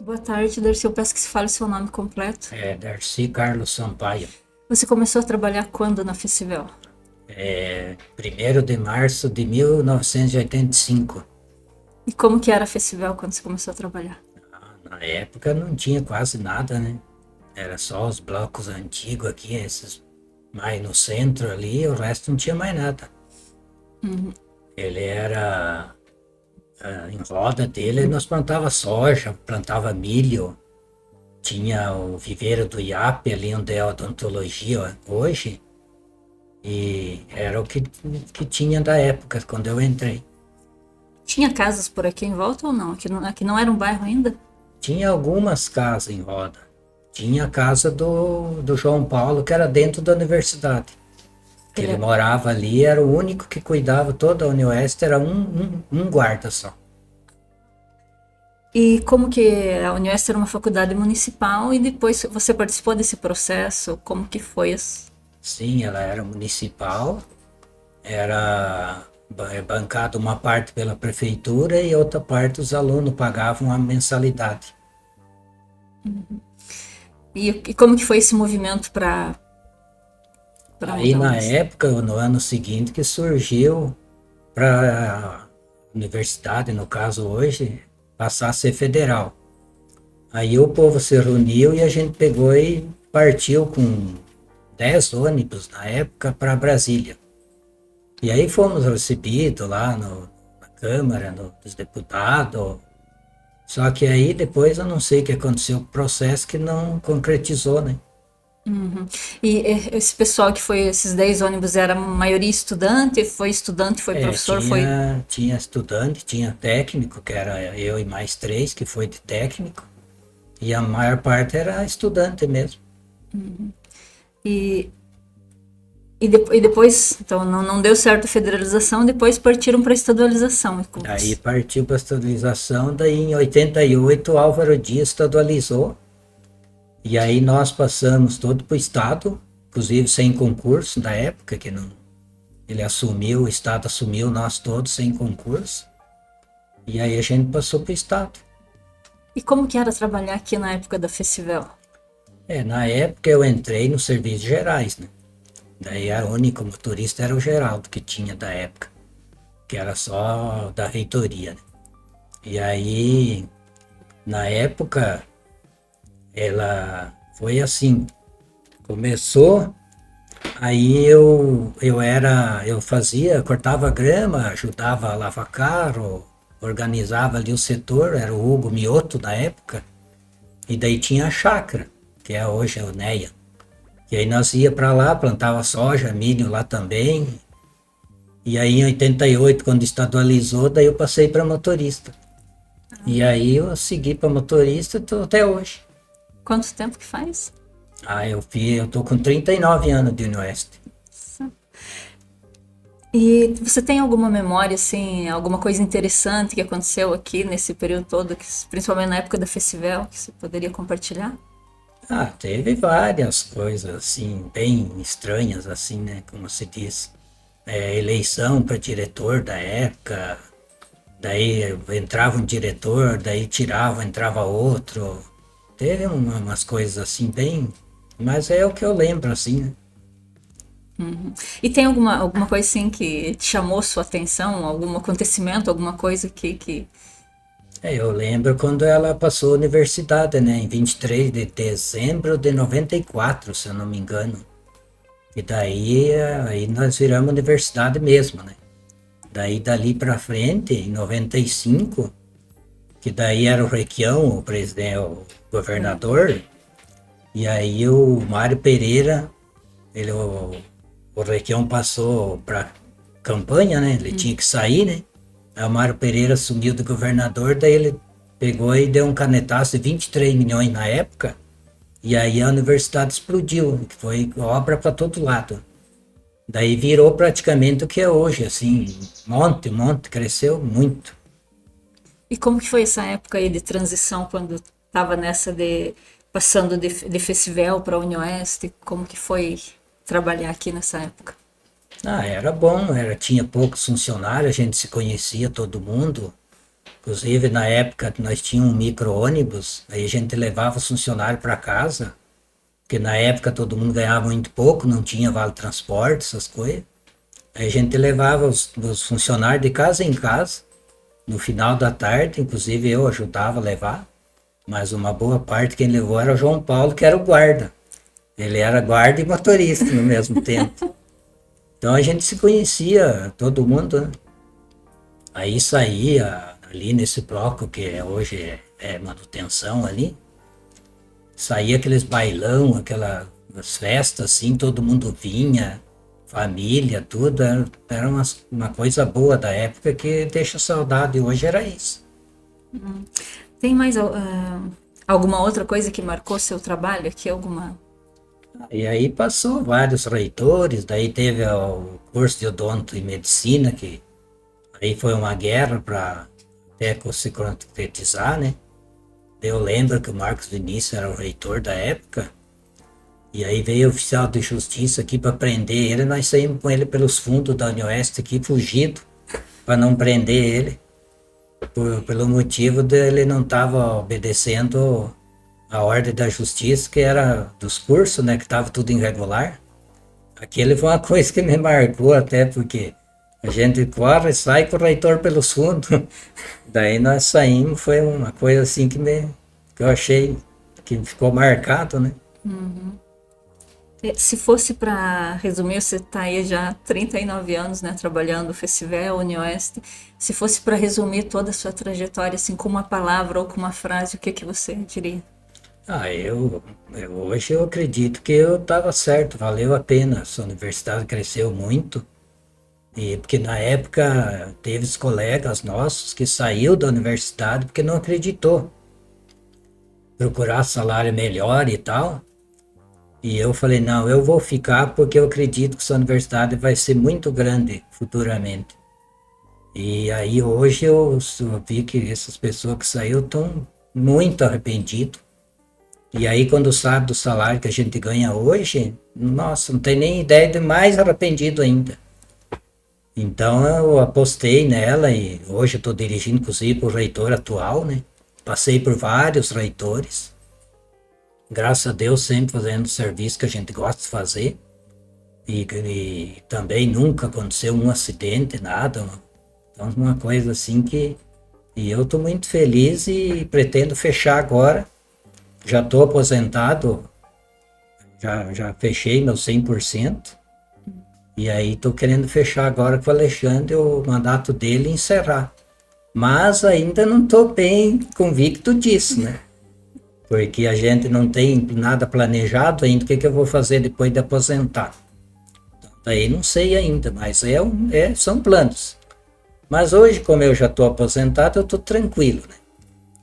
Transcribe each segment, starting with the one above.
Boa tarde, Darcy. Eu peço que se fale seu nome completo. É, Darcy Carlos Sampaio. Você começou a trabalhar quando na Festival? 1º de março de 1985. E como que era a Festival quando você começou a trabalhar? Na época não tinha quase nada, né? Era só os blocos antigos aqui, esses mais no centro ali, o resto não tinha mais nada. Ele era, em roda dele, nós plantava soja, plantava milho, tinha o viveiro do IAP ali onde é a odontologia hoje, e era o que tinha da época, quando eu entrei. Tinha casas por aqui em volta ou não? Aqui não era um bairro ainda? Tinha algumas casas em roda. Tinha a casa do João Paulo, que era dentro da universidade. Que Ele ele é- morava ali, era o único que cuidava toda a Unioeste, era um guarda só. E como que a Unioeste era uma faculdade municipal e depois você participou desse processo? Como que foi isso? Sim, ela era municipal, era bancada uma parte pela prefeitura e outra parte os alunos pagavam a mensalidade. E como que foi esse movimento para Aí mudar o na ensino? época, no ano seguinte, que surgiu para a universidade, no caso hoje, passar a ser federal. Aí o povo se reuniu e a gente pegou e partiu com 10 ônibus na época para Brasília. E aí fomos recebidos lá na Câmara, dos deputados. Só que aí depois eu não sei o que aconteceu com o processo que não concretizou, né? E esse pessoal que foi, esses 10 ônibus, era a maioria estudante, foi É, professor, foi. tinha estudante, tinha técnico, que era eu e mais três, que foi de técnico. E a maior parte era estudante mesmo. E, e depois, então não deu certo a federalização, depois partiram para a estadualização. Aí partiu para a estadualização, daí em 88 Álvaro Dias estadualizou, e aí nós passamos todo para o Estado, inclusive sem concurso na época, que não, ele assumiu, o Estado assumiu nós todos sem concurso, e aí a gente passou para o Estado. E como que era trabalhar aqui na época da Festival? Na época eu entrei nos serviços gerais, né? Daí a única motorista era o Geraldo que tinha da época, que era só da reitoria, né? E aí, na época, ela foi assim, começou, aí eu fazia, cortava grama, ajudava a lavar carro, organizava ali o setor, era o Hugo Mioto na época, e daí tinha a chácara, que é hoje a Uneia. E aí nós ia para lá, plantava soja, milho lá também. E aí em 88, quando estadualizou, daí eu passei para motorista. E aí eu segui para motorista e tô até hoje. Quanto tempo que faz? Eu tô com 39 anos de Unioeste. E você tem alguma memória, assim, alguma coisa interessante que aconteceu aqui nesse período todo, principalmente na época da Festival, que você poderia compartilhar? Teve várias coisas assim, bem estranhas assim, né? Como se diz. Eleição para diretor da época, daí entrava um diretor, daí tirava, entrava outro. Teve umas coisas assim bem, mas é o que eu lembro assim, né? E tem alguma coisa assim que te chamou sua atenção, algum acontecimento, alguma coisa que... Eu lembro quando ela passou a universidade, né, em 23 de dezembro de 94, se eu não me engano. E daí aí nós viramos universidade mesmo, né? Daí dali para frente, em 95, que daí era o Requião, o presidente, o governador, e aí o Mário Pereira, o Requião passou para campanha, né? Ele tinha que sair, né? Aí o Mário Pereira assumiu do governador, daí ele pegou e deu um canetaço de 23 milhões na época, e aí a universidade explodiu, que foi obra para todo lado. Daí virou praticamente o que é hoje, assim, monte, cresceu muito. E como que foi essa época aí de transição, quando estava nessa de... passando de Festival para Unioeste, como que foi trabalhar aqui nessa época? Era bom, tinha poucos funcionários, a gente se conhecia todo mundo. Inclusive, na época, nós tínhamos um micro-ônibus, aí a gente levava os funcionários para casa, porque na época todo mundo ganhava muito pouco, não tinha vale transporte, essas coisas. Aí a gente levava os funcionários de casa em casa, no final da tarde, inclusive eu ajudava a levar, mas uma boa parte quem levou era o João Paulo, que era o guarda. Ele era guarda e motorista no mesmo tempo. Então a gente se conhecia, todo mundo, né? Aí saía ali nesse bloco hoje é manutenção ali, saía aqueles bailão, aquelas festas assim, todo mundo vinha, família, tudo, era uma coisa boa da época que deixa saudade, hoje era isso. Tem mais alguma outra coisa que marcou seu trabalho aqui? Alguma? E aí passou vários reitores, daí teve o curso de odonto e medicina, que aí foi uma guerra para até se concretizar, né? Eu lembro que o Marcos Vinícius era o reitor da época, e aí veio o oficial de justiça aqui para prender ele, nós saímos com ele pelos fundos da Unioeste aqui, fugido, para não prender ele, pelo motivo dele não estava obedecendo a ordem da justiça, que era dos cursos, né, que estava tudo irregular. Aquele foi uma coisa que me marcou até, porque a gente corre, sai com o reitor pelos fundos. Daí nós saímos, foi uma coisa assim que eu achei que ficou marcado, né? Se fosse para resumir, você está aí já há 39 anos, né, trabalhando no Festival Unioeste. Se fosse para resumir toda a sua trajetória, assim, com uma palavra ou com uma frase, o que que você diria? Hoje eu acredito que eu estava certo, valeu a pena. Essa universidade cresceu muito, e porque na época teve os colegas nossos que saiu da universidade porque não acreditou, procurar salário melhor e tal. E eu falei, não, eu vou ficar porque eu acredito que essa universidade vai ser muito grande futuramente. E aí hoje eu vi que essas pessoas que saíram estão muito arrependidos. E aí quando sabe do salário que a gente ganha hoje, nossa, não tem nem ideia de mais arrependido ainda. Então eu apostei nela e hoje eu estou dirigindo inclusive para o reitor atual, né? Passei por vários reitores. Graças a Deus sempre fazendo o serviço que a gente gosta de fazer. E também nunca aconteceu um acidente, nada. Então uma coisa assim que... E eu estou muito feliz e pretendo fechar agora. Já estou aposentado, já fechei meu 100%. E aí estou querendo fechar agora com o Alexandre o mandato dele e encerrar. Mas ainda não estou bem convicto disso, né? Porque a gente não tem nada planejado ainda, o que eu vou fazer depois de aposentar. Então, daí não sei ainda, mas são planos. Mas hoje, como eu já estou aposentado, eu estou tranquilo, né?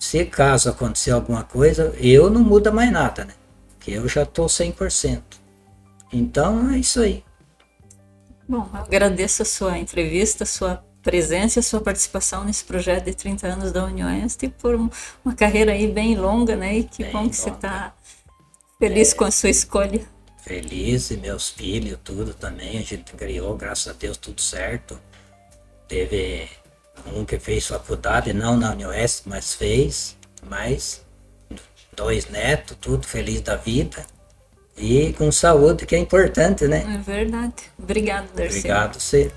Se caso acontecer alguma coisa, eu não muda mais nada, né? Porque eu já estou 100%. Então é isso aí. Bom, eu agradeço a sua entrevista, a sua presença e a sua participação nesse projeto de 30 anos da Unioeste por uma carreira aí bem longa, né? E que Bem bom que você longa. está feliz com a sua escolha. Feliz, e meus filhos, tudo também. A gente criou, graças a Deus, tudo certo. Teve um que fez faculdade, não na Unioeste, mas fez. Mais 2 netos, tudo feliz da vida. E com saúde, que é importante, né? É verdade. Obrigado, Darcy. Obrigado, você.